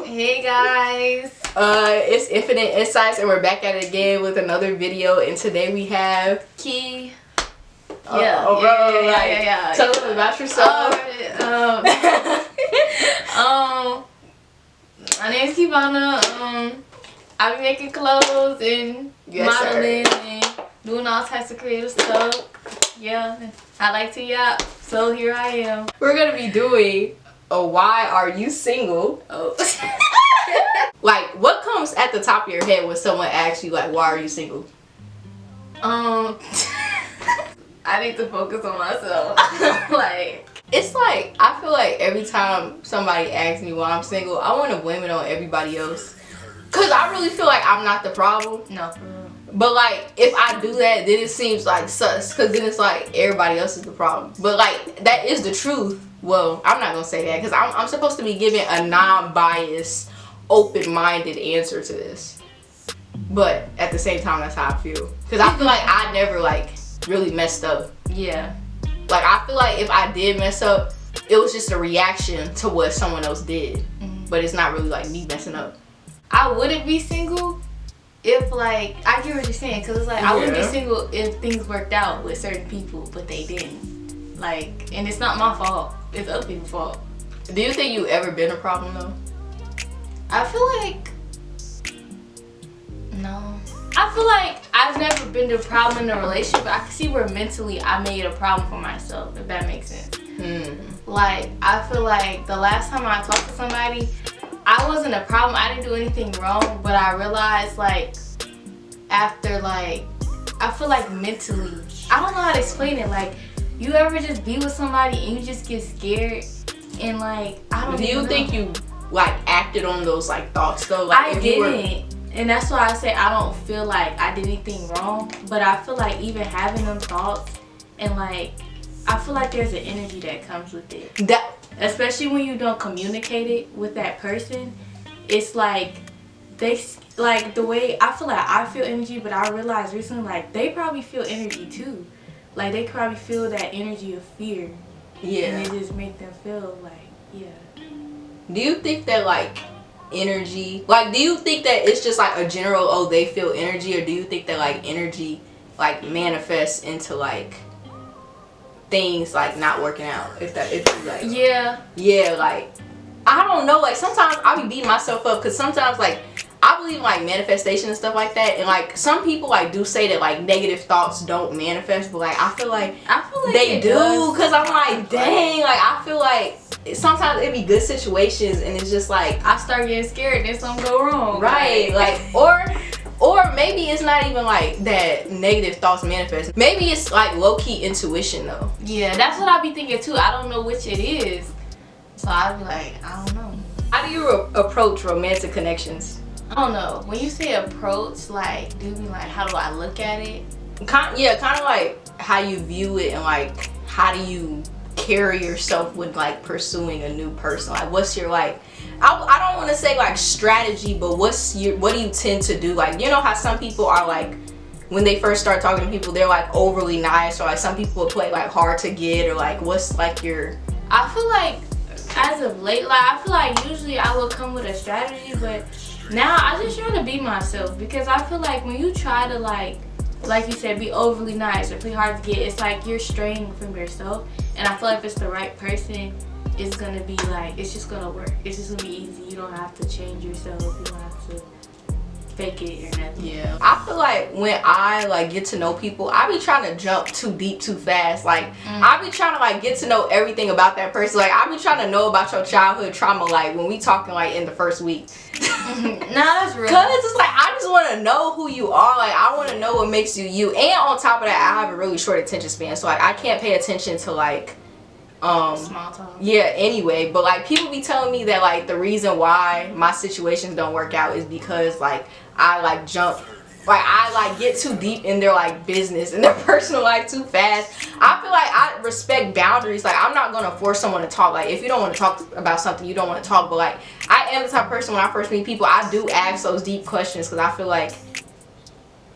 Hey guys. It's Infinite Insights and we're back at it again with another video, and today we have Key. Yeah. Tell them about yourself. My name's Kivana. I be making clothes and modeling and doing all types of creative stuff. Yeah, I like to yap, so here I am. We're gonna be doing a why are you single? Oh. Like, what comes at the top of your head when someone asks you, like, why are you single? I need to focus on myself. It's like, I feel like every time somebody asks me why I'm single, I want to blame it on everybody else. Cause I really feel like I'm not the problem. No. But like, if I do that, then it seems like sus. Cause then it's like everybody else is the problem. But like, that is the truth. Well, I'm not gonna say that because I'm supposed to be giving a non-biased, open-minded answer to this. But at the same time, that's how I feel. Cause I feel like I never like really messed up. Yeah. Like, I feel like if I did mess up, it was just a reaction to what someone else did. Mm-hmm. But it's not really like me messing up. I wouldn't be single if, like, I get what you're saying, because it's like, I wouldn't be single if things worked out with certain people, but they didn't. Like, and it's not my fault, it's other people's fault. Do you think you ever been a problem though? I feel like, no. I feel like I've never been the problem in a relationship, but I can see where mentally I made a problem for myself, if that makes sense. Like, I feel like the last time I talked to somebody, I wasn't a problem. I didn't do anything wrong, but I realized, like, after, like, I feel like mentally, I don't know how to explain it. Like, you ever just be with somebody and you just get scared and, like, I don't know. Do you think you, like, acted on those, like, thoughts though? Like, I didn't. And that's why I say I don't feel like I did anything wrong, but I feel like even having them thoughts and, like, I feel like there's an energy that comes with it. Especially when you don't communicate it with that person. It's like they, like, the way I feel like I feel energy, but I realized recently, like, they probably feel energy too. Like, they probably feel that energy of fear. Yeah. And it just make them feel like, yeah. Do you think that, like, energy, like, do you think that it's just like a general, oh, they feel energy, or do you think that, like, energy, like, manifests into, like, things like not working out? If you like, yeah, like, I don't know, like, sometimes I be beating myself up because sometimes, like, I believe in, like, manifestation and stuff like that, and, like, some people, like, do say that, like, negative thoughts don't manifest, but, like, I feel like they do, because I'm like, dang, like, I feel like sometimes it be good situations and it's just like I start getting scared and something go wrong, right? Like, or maybe it's not even like that negative thoughts manifest. Maybe it's like low-key intuition though. Yeah, that's what I be thinking too. I don't know which it is, so I be like, I don't know. How do you approach romantic connections? I don't know. When you say approach, like, do you mean like how do I look at it? Kind of like how you view it, and like how do you carry yourself with like pursuing a new person? Like, what's your, like, I don't want to say like strategy, but what do you tend to do? Like, you know how some people are like, when they first start talking to people, they're like overly nice, or like some people play like hard to get, or like what's like your... I feel like as of late, like, I feel like usually I will come with a strategy, but now I just try to be myself, because I feel like when you try to like you said, be overly nice or play hard to get, it's like you're straying from yourself. And I feel like if it's the right person, it's gonna be like, it's just gonna work. It's just gonna be easy. You don't have to change yourself. You don't have to fake it or nothing. Yeah. I feel like when I like get to know people, I be trying to jump too deep too fast. Like, I be trying to like get to know everything about that person. Like, I be trying to know about your childhood trauma, like when we talking like in the first week. Nah, that's real. Cause it's like, I just want to know who you are. Like, I want to know what makes you you. And on top of that, I have a really short attention span, so like I can't pay attention to like small talk. Yeah, anyway, but like people be telling me that like the reason why my situations don't work out is because like I like jump, like I like get too deep in their like business and their personal life too fast. I feel like I respect boundaries. Like, I'm not gonna force someone to talk. Like, if you don't want to talk about something, you don't want to talk. But like, I am the type of person, when I first meet people, I do ask those deep questions, because I feel like,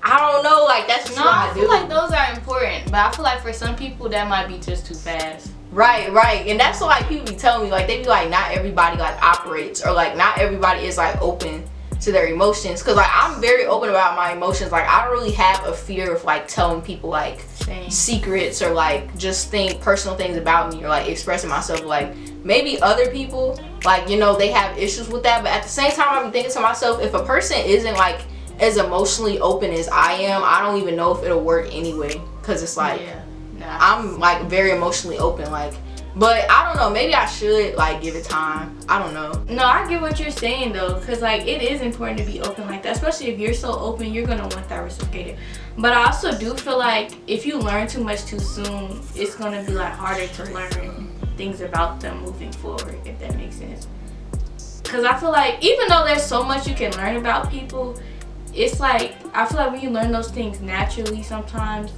I don't know, like, that's just what I do. I feel like those are important, but I feel like for some people that might be just too fast. Right. And that's what like people be telling me, like they be like, not everybody like operates, or like not everybody is like open to their emotions. Cause like I'm very open about my emotions. Like I don't really have a fear of like telling people like secrets, or like just personal things about me, or like expressing myself. Like maybe other people, like, you know, they have issues with that, but at the same time I be thinking to myself, if a person isn't like as emotionally open as I am, I don't even know if it'll work anyway. Cause it's like I'm like very emotionally open, like, but I don't know, maybe I should like give it time. I don't know. No, I get what you're saying though, because like it is important to be open like that, especially if you're so open, you're gonna want that reciprocated. But I also do feel like if you learn too much too soon, it's gonna be like harder to learn things about them moving forward, if that makes sense. Because I feel like even though there's so much you can learn about people, it's like I feel like when you learn those things naturally, sometimes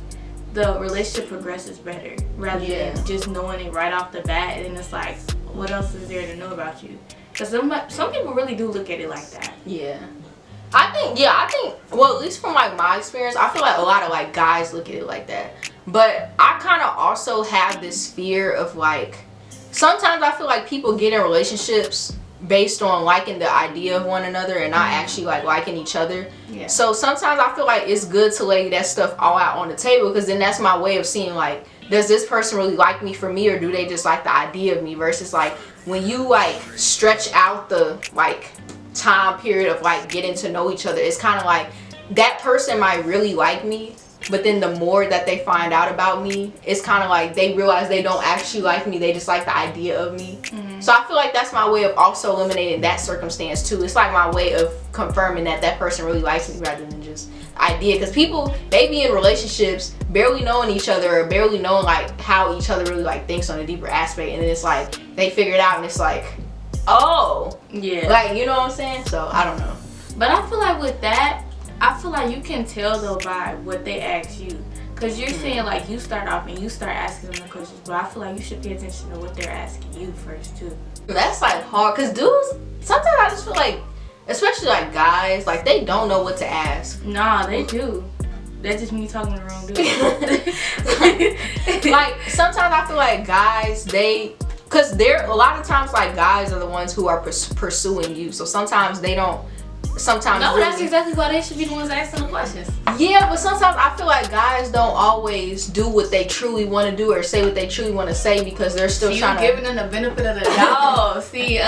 the relationship progresses better rather than just knowing it right off the bat, and it's like, what else is there to know about you? Because some people really do look at it like that. I think well, at least from like my experience, I feel like a lot of like guys look at it like that. But I kind of also have this fear of like, sometimes I feel like people get in relationships based on liking the idea of one another and not actually like liking each other. So sometimes I feel like it's good to lay that stuff all out on the table, because then that's my way of seeing like, does this person really like me for me, or do they just like the idea of me? Versus like when you like stretch out the like time period of like getting to know each other, it's kind of like that person might really like me, but then the more that they find out about me, it's kind of like they realize they don't actually like me, they just like the idea of me. So I feel like that's my way of also eliminating that circumstance too. It's like my way of confirming that that person really likes me rather than just idea. Because people, they be in relationships barely knowing each other, or barely knowing like how each other really like thinks on a deeper aspect, and then it's like they figure it out and it's like, oh yeah, like, you know what I'm saying? So I don't know, but I feel like with that, I feel like you can tell though by what they ask you. Because you're saying like you start off and you start asking them the questions, but I feel like you should pay attention to what they're asking you first too. That's like hard, because dudes, sometimes I just feel like, especially like guys, like they don't know what to ask. Nah, they do. That's just me talking to the wrong dude. Like sometimes I feel like guys, because they're a lot of times like guys are the ones who are pursuing you, so sometimes they don't. Sometimes no, that's exactly why they should be the ones asking the questions. Yeah, but sometimes I feel like guys don't always do what they truly want to do, or say what they truly want to say, because they're still trying to. Giving them the benefit of the doubt. See,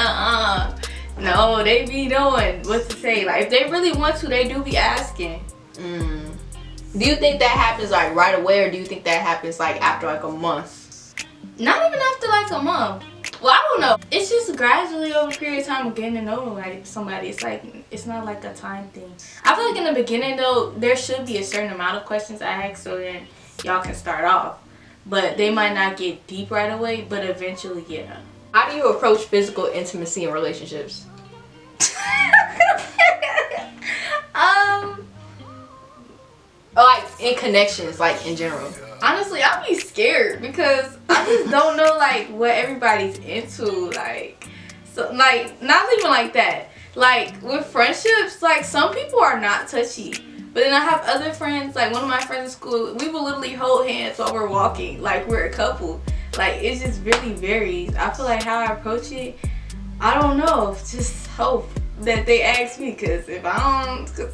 no, they be knowing what to say. Like if they really want to, they do be asking. Do you think that happens like right away, or do you think that happens like after like a month? Not even after like a month. Well, I don't know. It's just gradually over a period of time of getting to know like somebody. It's like, it's not like a time thing. I feel like in the beginning though, there should be a certain amount of questions I ask, so then y'all can start off. But they might not get deep right away, but eventually, yeah. How do you approach physical intimacy in relationships? Like in connections, like in general. Honestly, I'll be scared because I just don't know like what everybody's into. Like, so like not even like that. Like with friendships, like some people are not touchy, but then I have other friends. Like one of my friends in school, we will literally hold hands while we're walking, like we're a couple. Like it just really varies. I feel like how I approach it, I don't know. Just hope that they ask me, cause if I don't, cause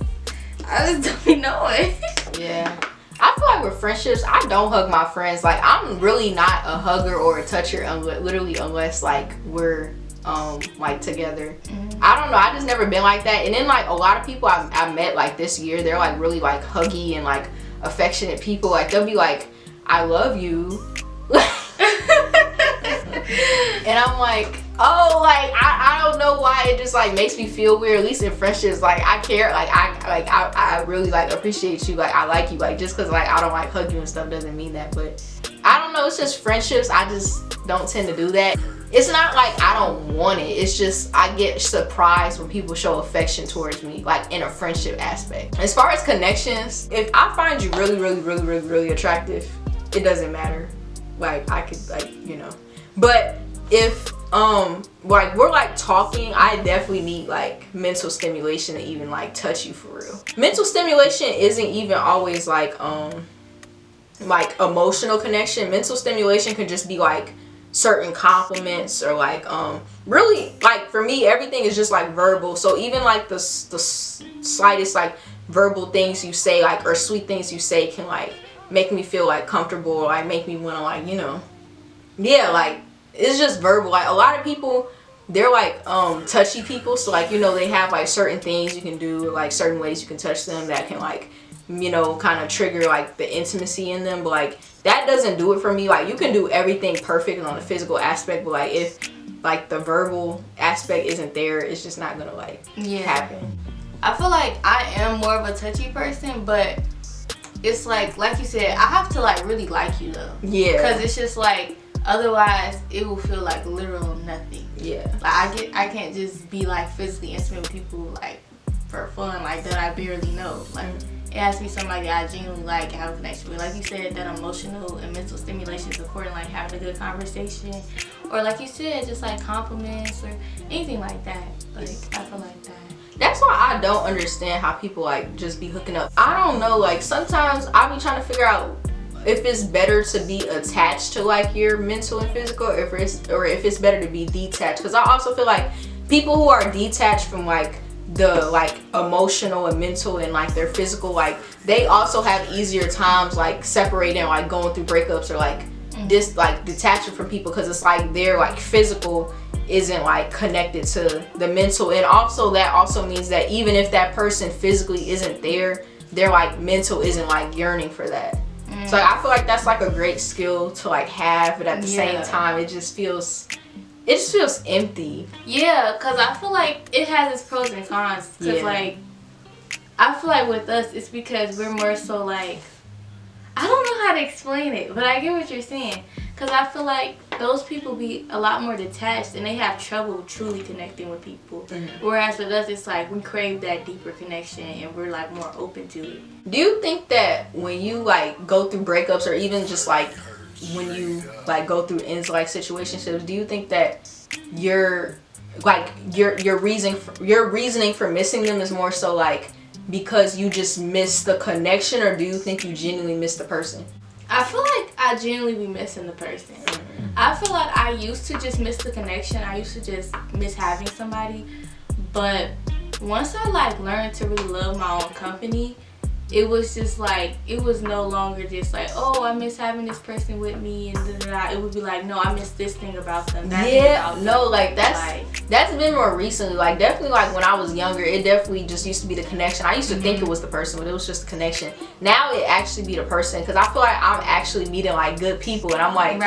I just don't be knowing. Yeah. I feel like with friendships, I don't hug my friends. Like I'm really not a hugger or a toucher, unless like we're like together. I don't know, I just never been like that. And then like a lot of people I met like this year, they're like really like huggy and like affectionate people. Like they'll be like, I love you. And I'm like, oh, like I don't know why it just like makes me feel weird. At least in friendships, like I care, like I really like appreciate you, like I like you, like just because like I don't like hug you and stuff doesn't mean that. But I don't know, it's just friendships, I just don't tend to do that. It's not like I don't want it, it's just I get surprised when people show affection towards me, like in a friendship aspect. As far as connections, if I find you really attractive, it doesn't matter. Like I could, like, you know. But if like we're like talking, I definitely need like mental stimulation to even like touch you for real. Mental stimulation isn't even always like emotional connection. Mental stimulation could just be like certain compliments or like really like for me everything is just like verbal. So even like the slightest like verbal things you say like or sweet things you say can like make me feel like comfortable or like make me want to like, you know, yeah, like it's just verbal. Like a lot of people, they're like touchy people, so like, you know, they have like certain things you can do, like certain ways you can touch them that can like, you know, kind of trigger like the intimacy in them. But like that doesn't do it for me. Like you can do everything perfect on the physical aspect, but like if like the verbal aspect isn't there, it's just not gonna like happen. I feel like I am more of a touchy person, but it's like you said, I have to like really like you though. Yeah. Because it's just like otherwise it will feel like literal nothing. Yeah. Like I can't just be like physically intimate with people like for fun like that I barely know. Like it has to be somebody I genuinely like and have a connection with. Like you said, that emotional and mental stimulation is important, like having a good conversation, or like you said, just like compliments or anything like that. Like I feel like that. That's why I don't understand how people like just be hooking up. I don't know, like sometimes I be trying to figure out if it's better to be attached to like your mental and physical, or if it's better to be detached. Because I also feel like people who are detached from like the like emotional and mental and like their physical, like they also have easier times like separating, like going through breakups or like this like detaching from people, because it's like their like physical isn't like connected to the mental. And also that also means that even if that person physically isn't there, their like mental isn't like yearning for that. So like, I feel like that's like a great skill to like have, but at the same time it just feels empty. Yeah, because I feel like it has its pros and cons. Because like I feel like with us it's because we're more so like, I don't know how to explain it, but I get what you're saying. Because I feel like those people be a lot more detached and they have trouble truly connecting with people. Whereas with us, it's like we crave that deeper connection and we're like more open to it. Do you think that when you like go through breakups, or even just like when you like go through ends like situationships, do you think that your reasoning for missing them is more so like because you just miss the connection, or do you think you genuinely miss the person? I feel like I genuinely be missing the person. I feel like I used to just miss the connection. I used to just miss having somebody. But once I like learned to really love my own company, it was just like, it was no longer just like, oh, I miss having this person with me and da-da-da. It would be like, no, I miss this thing about them. That thing about them. Like that's been more recently. Like definitely like when I was younger, it definitely just used to be the connection. I used to think it was the person, but it was just the connection. Now it actually be the person, because I feel like I'm actually meeting like good people, and I'm like,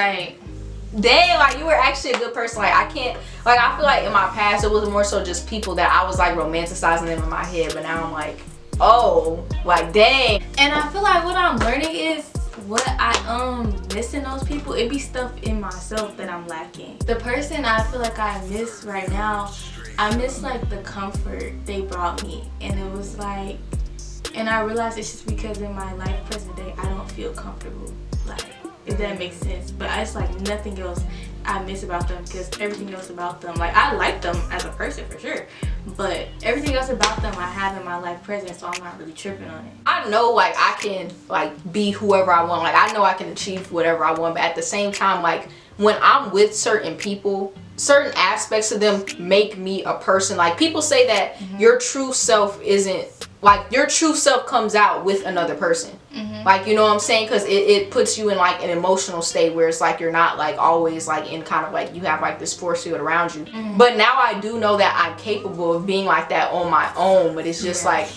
dang, like you were actually a good person. Like I can't, like I feel like in my past it was more so just people that I was like romanticizing them in my head, but now I'm like, oh, like dang. And I feel like what I'm learning is what I miss in those people, it be stuff in myself that I'm lacking. The person I feel like I miss right now, I miss like the comfort they brought me. And it was like, and I realized it's just because in my life present day I don't feel comfortable, like, if that makes sense. But it's like nothing else I miss about them, because everything else about them, like I like them as a person for sure, but everything else about them I have in my life present, so I'm not really tripping on it. I know like I can like be whoever I want, like I know I can achieve whatever I want, but at the same time, like when I'm with certain people, certain aspects of them make me a person. Like people say that your true self isn't, like your true self comes out with another person. Like, you know what I'm saying? Because it puts you in like an emotional state where it's like you're not like always like in kind of like, you have like this force field around you. But now I do know that I'm capable of being like that on my own, but it's just like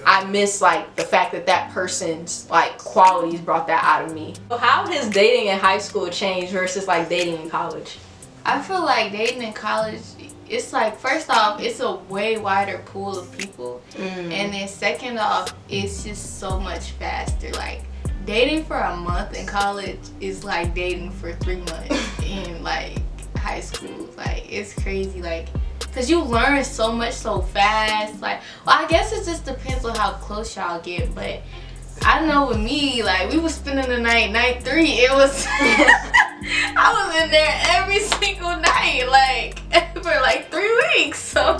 I miss like the fact that that person's like qualities brought that out of me. So how has dating in high school changed versus like dating in college? I feel like dating in college, it's like, first off, it's a way wider pool of people, and then second off, it's just so much faster. Like dating for a month in college is like dating for 3 months in like high school. Like it's crazy, like, because you learn so much so fast. Like, well, I guess it just depends on how close y'all get, but I know with me, like we was spending the night 3, it was I was in there every single night, like for like 3 weeks. So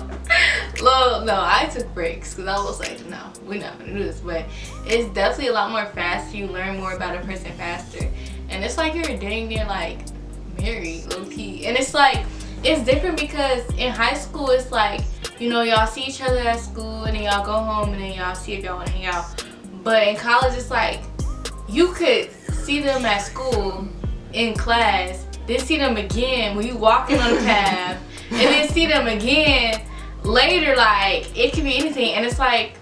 well, no, I took breaks because I was like, no, we're not gonna do this. But it's definitely a lot more faster. You learn more about a person faster, and it's like you're dang near like married, low key. And it's like, it's different because in high school, it's like, you know, y'all see each other at school and then y'all go home and then y'all see if y'all want to hang out. But in college, it's like, you could see them at school in class, then see them again when you walking on the path, and then see them again later. Like, it could be anything. And it's like,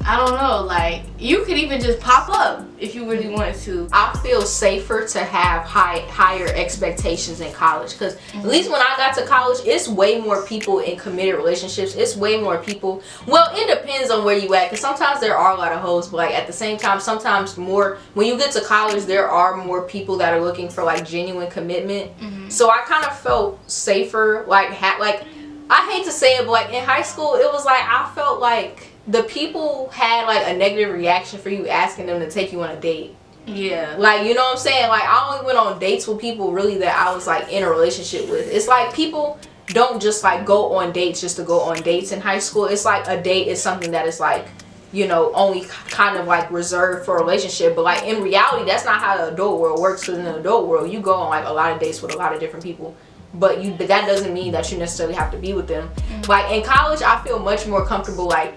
I don't know, like, you could even just pop up if you really wanted to. I feel safer to have higher expectations in college, because at least when I got to college, it's way more people in committed relationships. It's way more people. Well, it depends on where you at, because sometimes there are a lot of hoes, but like at the same time, sometimes more, when you get to college, there are more people that are looking for like genuine commitment. So I kind of felt safer, like I hate to say it, but like in high school, it was like I felt like the people had like a negative reaction for you asking them to take you on a date. Yeah. Like, you know what I'm saying? Like, I only went on dates with people really that I was like in a relationship with. It's like people don't just like go on dates just to go on dates in high school. It's like a date is something that is like, you know, only kind of like reserved for a relationship. But like in reality, that's not how the adult world works. Because in the adult world, you go on like a lot of dates with a lot of different people. But that doesn't mean that you necessarily have to be with them. Like in college, I feel much more comfortable like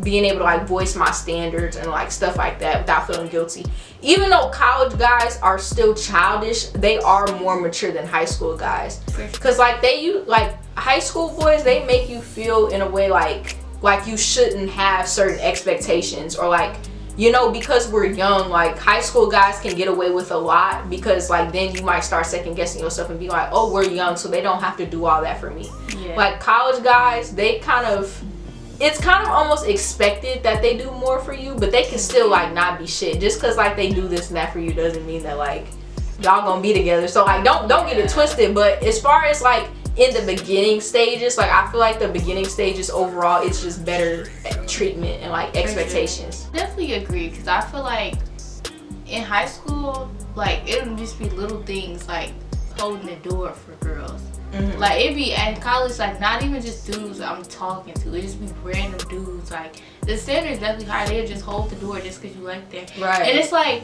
being able to like voice my standards and like stuff like that without feeling guilty. Even though college guys are still childish, they are more mature than high school guys. Because like like high school boys, they make you feel in a way like you shouldn't have certain expectations, or like, you know, because we're young, like high school guys can get away with a lot, because like then you might start second guessing yourself and be like, oh, we're young, so they don't have to do all that for me. Like college guys, it's kind of almost expected that they do more for you, but they can still like not be shit. Just because like they do this and that for you doesn't mean that like y'all gonna be together. So like don't get it twisted. But as far as like in the beginning stages, like I feel like the beginning stages overall, it's just better treatment and like expectations. Definitely agree, because I feel like in high school, like it would just be little things like holding the door for girls. Like it be at college, like not even just dudes I'm talking to, it just be random dudes. Like the standard is definitely higher. They just hold the door just because you like that. Right. And it's like,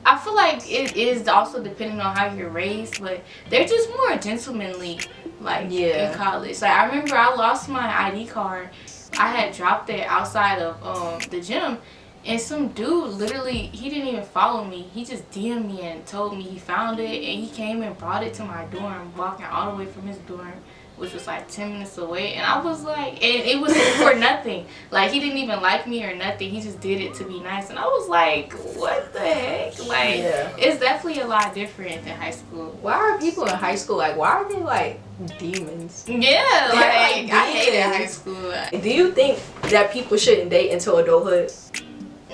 I feel like it is also depending on how you're raised, but they're just more gentlemanly, like in college. Like I remember I lost my ID card. I had dropped it outside of the gym, and some dude literally, he didn't even follow me. He just DM'd me and told me he found it, and he came and brought it to my dorm, walking all the way from his dorm, which was like 10 minutes away. And I was like, and it was for nothing. Like he didn't even like me or nothing. He just did it to be nice. And I was like, what the heck? Like it's definitely a lot different than high school. Why are people in high school like, why are they like demons? Yeah, like I hated high school. Do you think that people shouldn't date until adulthood?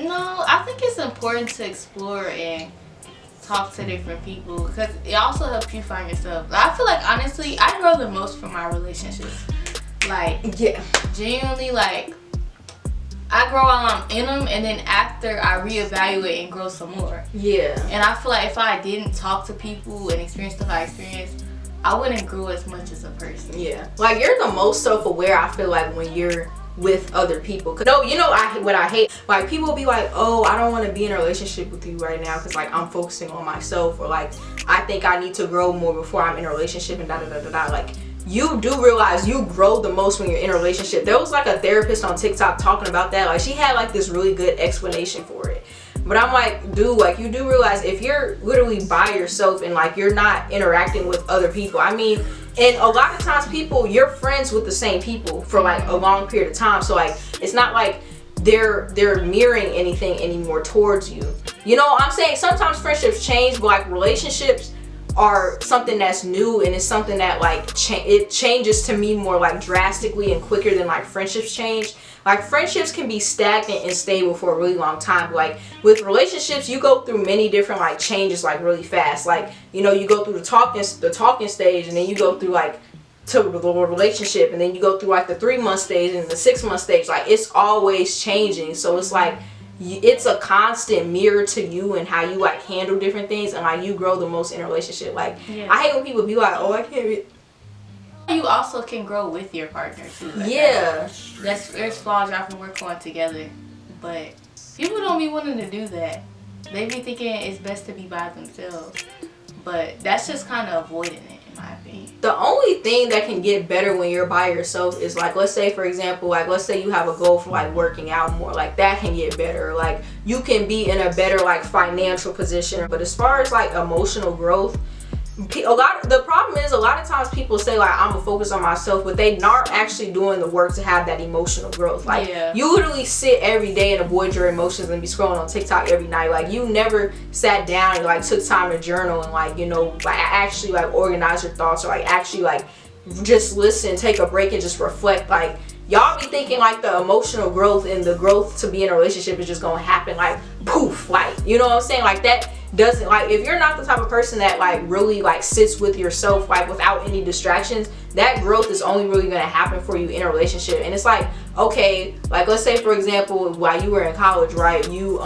No, I think it's important to explore and talk to different people, because it also helps you find yourself. I feel like honestly, I grow the most from my relationships. Like genuinely, like I grow while I'm in them, and then after I reevaluate and grow some more. And I feel like if I didn't talk to people and experience stuff I experienced, I wouldn't grow as much as a person. Like you're the most self-aware, I feel like, when you're with other people. No, you know what I hate? Like people be like, oh, I don't want to be in a relationship with you right now because like I'm focusing on myself, or like I think I need to grow more before I'm in a relationship, and da da da da da. Like you do realize you grow the most when you're in a relationship. There was like a therapist on TikTok talking about that. Like she had like this really good explanation for it. But I'm like, dude, like you do realize if you're literally by yourself and like you're not interacting with other people, I mean, and a lot of times you're friends with the same people for like a long period of time. So like it's not like they're mirroring anything anymore towards you. You know what I'm saying? Sometimes friendships change, but like relationships are something that's new, and it's something that like it changes to me more like drastically and quicker than like friendships change. Like friendships can be stagnant and stable for a really long time, but like with relationships you go through many different like changes like really fast. Like, you know, you go through the talking stage, and then you go through like to the relationship, and then you go through like the 3-month stage and the 6-month stage. Like it's always changing, so it's like it's a constant mirror to you and how you like handle different things, and like you grow the most in a relationship. Like I hate when people be like, oh, I can't be. You also can grow with your partner too. Like there's flaws y'all can work on together, but people don't be wanting to do that. They be thinking it's best to be by themselves. But that's just kind of avoiding it, in my opinion. The only thing that can get better when you're by yourself is like, let's say for example, like let's say you have a goal for like working out more, like that can get better. Like you can be in a better like financial position. But as far as like emotional growth, the problem is a lot of times people say like I'm gonna focus on myself, but they not actually doing the work to have that emotional growth. Like you literally sit every day and avoid your emotions and be scrolling on TikTok every night. Like you never sat down and like took time to journal and like, you know, like actually like organize your thoughts, or like actually like just listen, take a break and just reflect. Like y'all be thinking like the emotional growth and the growth to be in a relationship is just gonna happen like poof, like, you know what I'm saying? Like that doesn't, like if you're not the type of person that like really like sits with yourself like without any distractions, that growth is only really gonna happen for you in a relationship. And it's like, okay, like let's say for example while you were in college, right, you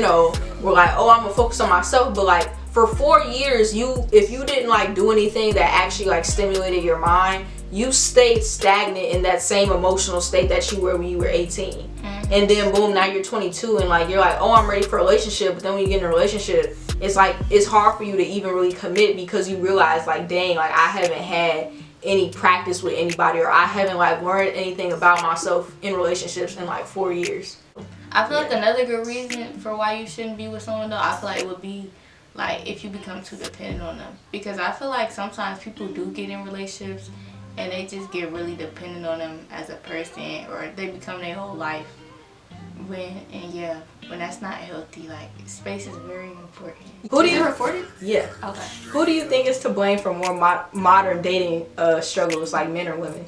know, were like, oh, I'm gonna focus on myself, but like for 4 years if you didn't like do anything that actually like stimulated your mind, you stayed stagnant in that same emotional state that you were when you were 18. And then boom, now you're 22 and like you're like, oh, I'm ready for a relationship. But then when you get in a relationship, it's like it's hard for you to even really commit because you realize like, dang, like I haven't had any practice with anybody, or I haven't like learned anything about myself in relationships in like 4 years. I feel like another good reason for why you shouldn't be with someone though, I feel like would be like if you become too dependent on them. Because I feel like sometimes people do get in relationships and they just get really dependent on them as a person, or they become their whole life. When that's not healthy, like space is very important. Who do you record it? Yeah. Okay. Who do you think is to blame for more modern dating struggles, like men or women?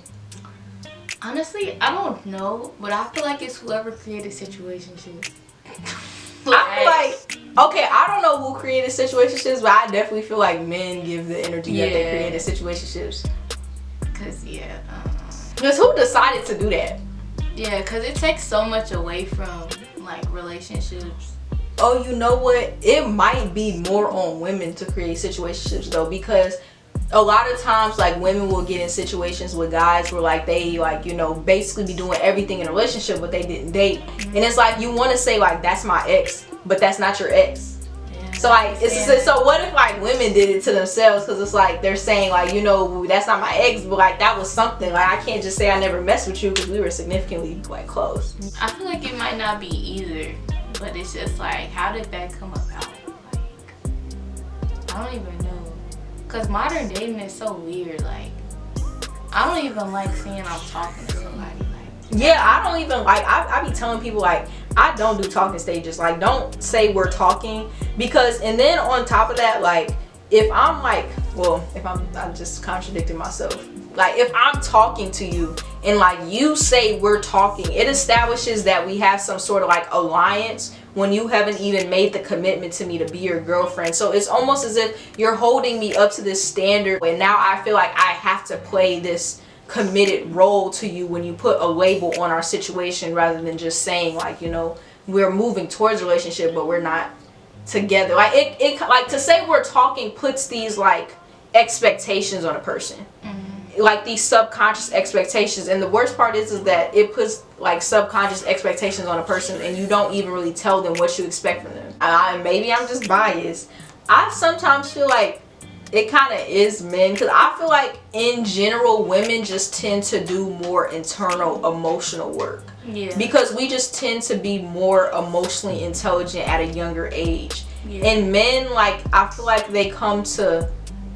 Honestly, I don't know, but I feel like it's whoever created situationships. I feel like, okay, I don't know who created situationships, but I definitely feel like men give the energy that they created situationships. Cause because who decided to do that? Yeah, because it takes so much away from like relationships. Oh, you know what? It might be more on women to create situationships though, because a lot of times like women will get in situations with guys where like they like, you know, basically be doing everything in a relationship but they didn't date. And it's like you want to say like that's my ex, but that's not your ex. So like so what if like women did it to themselves, because it's like they're saying like, you know, that's not my ex, but like that was something. Like I can't just say I never messed with you because we were significantly like close. I feel like it might not be either, but it's just like, how did that come about? Like I don't even know, because modern dating is so weird. Like I don't even like seeing I'm talking to somebody. Yeah, I don't even like, I be telling people like I don't do talking stages. Like don't say we're talking, because and then on top of that, like if I'm like, well, if I'm just contradicting myself, like if I'm talking to you and like you say we're talking, it establishes that we have some sort of like alliance when you haven't even made the commitment to me to be your girlfriend. So it's almost as if you're holding me up to this standard, and now I feel like I have to play this committed role to you when you put a label on our situation, rather than just saying like, you know, we're moving towards a relationship but we're not together. Like it like to say we're talking puts these like expectations on a person. Like these subconscious expectations, and the worst part is that it puts like subconscious expectations on a person and you don't even really tell them what you expect from them. Maybe I'm just biased. I sometimes feel like it kind of is men, because I feel like in general women just tend to do more internal emotional work. Yeah. Because we just tend to be more emotionally intelligent at a younger age. Yeah. And men, like I feel like they come to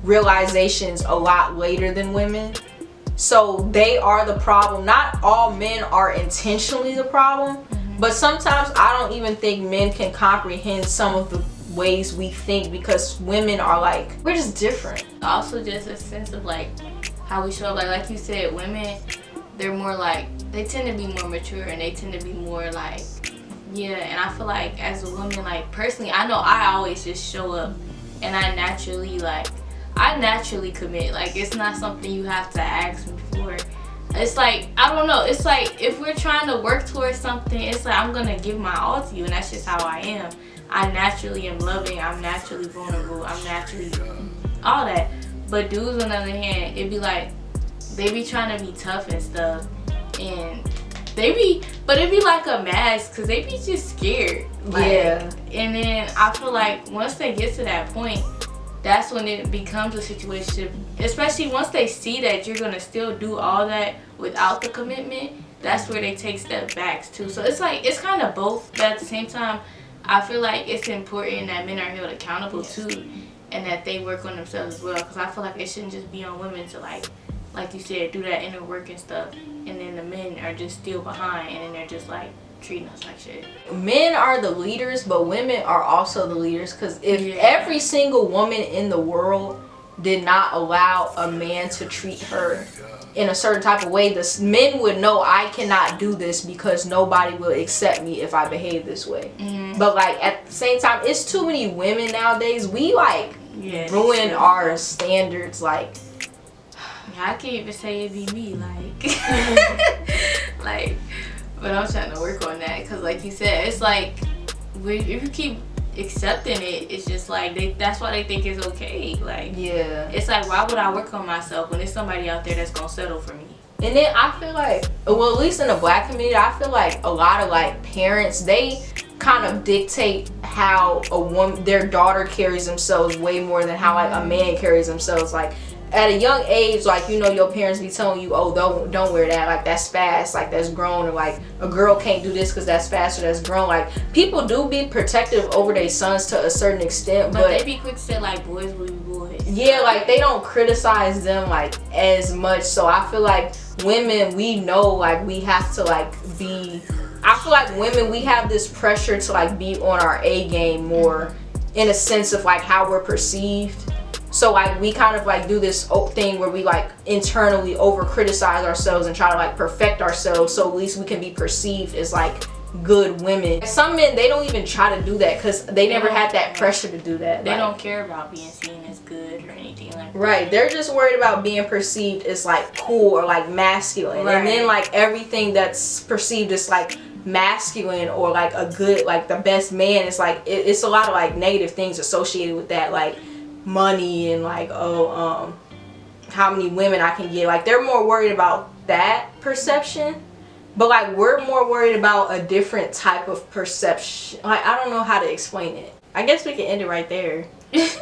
realizations a lot later than women. So they are the problem. Not all men are intentionally the problem, but sometimes I don't even think men can comprehend some of the ways we think, because women are like, we're just different. Also just a sense of like how we show up, like you said, women, they're more like, they tend to be more mature and they tend to be more like, yeah. And I feel like as a woman, like personally, I know I always just show up and I naturally commit. Like it's not something you have to ask me for. It's like, I don't know, it's like if we're trying to work towards something, it's like I'm gonna give my all to you, and that's just how I am. I naturally am loving, I'm naturally vulnerable, I'm naturally all that. But dudes on the other hand, it'd be like, they be trying to be tough and stuff, and but it'd be like a mask, because they be just scared. Like, yeah. And then I feel like once they get to that point, that's when it becomes a situation, especially once they see that you're gonna still do all that without the commitment. That's where they take step backs too. So it's like, it's kind of both, but at the same time I feel like it's important that men are held accountable too, and that they work on themselves as well, because I feel like it shouldn't just be on women to like you said, do that inner work and stuff, and then the men are just still behind, and then they're just like treating us like shit. Men are the leaders, but women are also the leaders, because if every single woman in the world did not allow a man to treat her in a certain type of way, the men would know, I cannot do this because nobody will accept me if I behave this way. But like at the same time, it's too many women nowadays. We like ruin our standards. Like, I can't even say it be me, like like, but I'm trying to work on that, because like you said, it's like if you keep accepting it, it's just like that's why they think it's okay. Like, it's like, why would I work on myself when there's somebody out there that's gonna settle for me? And then I feel like, well, at least in the black community, I feel like a lot of like parents, they kind of dictate how a woman, their daughter carries themselves way more than how like a man carries themselves. Like at a young age, like, you know, your parents be telling you, oh, don't wear that, like that's fast, like that's grown, or like a girl can't do this because that's fast or that's grown. Like people do be protective over their sons to a certain extent, but they be quick to say like boys will be boys. Yeah, like they don't criticize them like as much. So I feel like women, we know like we have to like be, I feel like women, we have this pressure to like be on our A game more, in a sense of like how we're perceived. So like we kind of like do this thing where we like internally over criticize ourselves and try to like perfect ourselves, so at least we can be perceived as like good women. Some men, they don't even try to do that because they never had that pressure to do that. They like, don't care about being seen as good or anything like that. Right, they're just worried about being perceived as like cool or like masculine. And then like everything that's perceived as like masculine or like a good, like the best man, is like it's a lot of like negative things associated with that, like money and like how many women I can get. Like they're more worried about that perception, but like we're more worried about a different type of perception. Like I don't know how to explain it. I guess we can end it right there.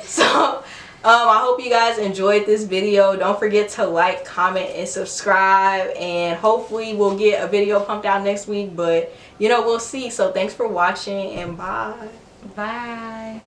So I hope you guys enjoyed this video. Don't forget to like, comment, and subscribe, and hopefully we'll get a video pumped out next week, but you know, we'll see. So thanks for watching, and bye.